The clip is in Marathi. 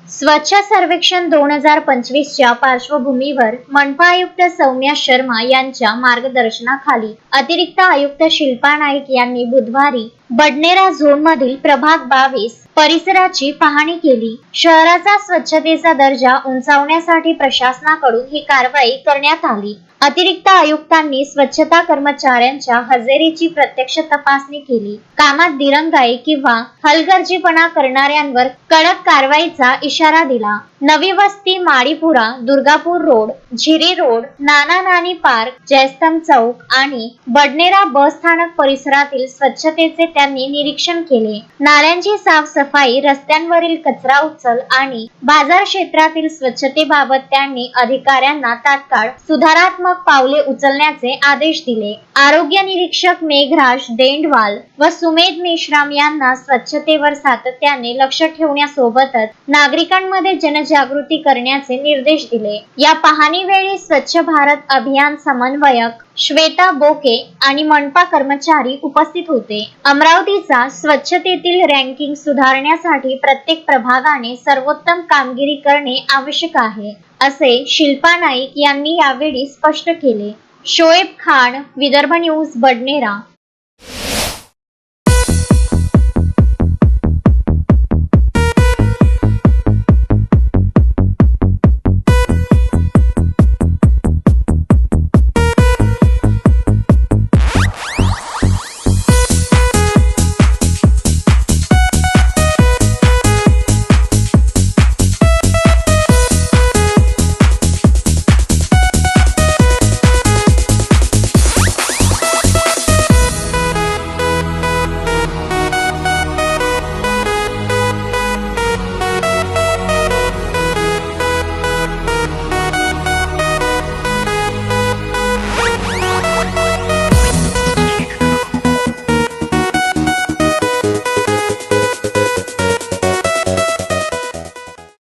स्वच्छ सर्वेक्षण 2025च्या पार्श्वभूमीवर मनपा आयुक्त सौम्या शर्मा यांच्या मार्गदर्शनाखाली अतिरिक्त आयुक्त शिल्पा नाईक यांनी बुधवारी बडनेरा झोनमधील प्रभाग 22 परिसराची पाहणी केली। शहराचा स्वच्छतेचा दर्जा उंचावण्यासाठी प्रशासनाकडून ही कारवाई करण्यात आली। अतिरिक्त आयुक्तांनी स्वच्छता कर्मचाऱ्यांच्या हजेरीची प्रत्यक्ष तपासणी केली। कामात दिरंगाई किंवा हलगर्जीपणा करणाऱ्यांवर कडक कारवाईचा इशारा दिला। नवी वस्ती, माडीपुरा, दुर्गापूर रोड, झिरी रोड, नाना नानी पार्क, जयस्तंभ चौक आणि बडनेरा बस स्थानक परिसरातील स्वच्छतेचे त्यांनी निरीक्षण केले। नाल्यांची साफसफाई, रस्त्यांवरील कचरा उचल आणि बाजार क्षेत्रातील स्वच्छतेबाबत त्यांनी अधिकाऱ्यांना तात्काळ सुधारात्मक पावले उचलण्याचे आदेश दिले। आरोग्य निरीक्षक मेघराज देंडवाल व सुमेध मेश्राम यांना स्वच्छतेवर सातत्याने लक्ष ठेवण्यासोबतच नागरिकांमध्ये जनजागृती करण्याचे निर्देश दिले। या पाहणीवेळी स्वच्छ भारत अभियान समन्वयक श्वेता बोके आणि मनपा कर्मचारी उपस्थित होते। अमरावतीचा स्वच्छतेतील रँकिंग सुधारण्यासाठी प्रत्येक प्रभागाने सर्वोत्तम कामगिरी करणे आवश्यक आहे, असे शिल्पा नाईक यांनी यावेळी स्पष्ट केले। शोएब खान, विदर्भ न्यूज, बडनेरा।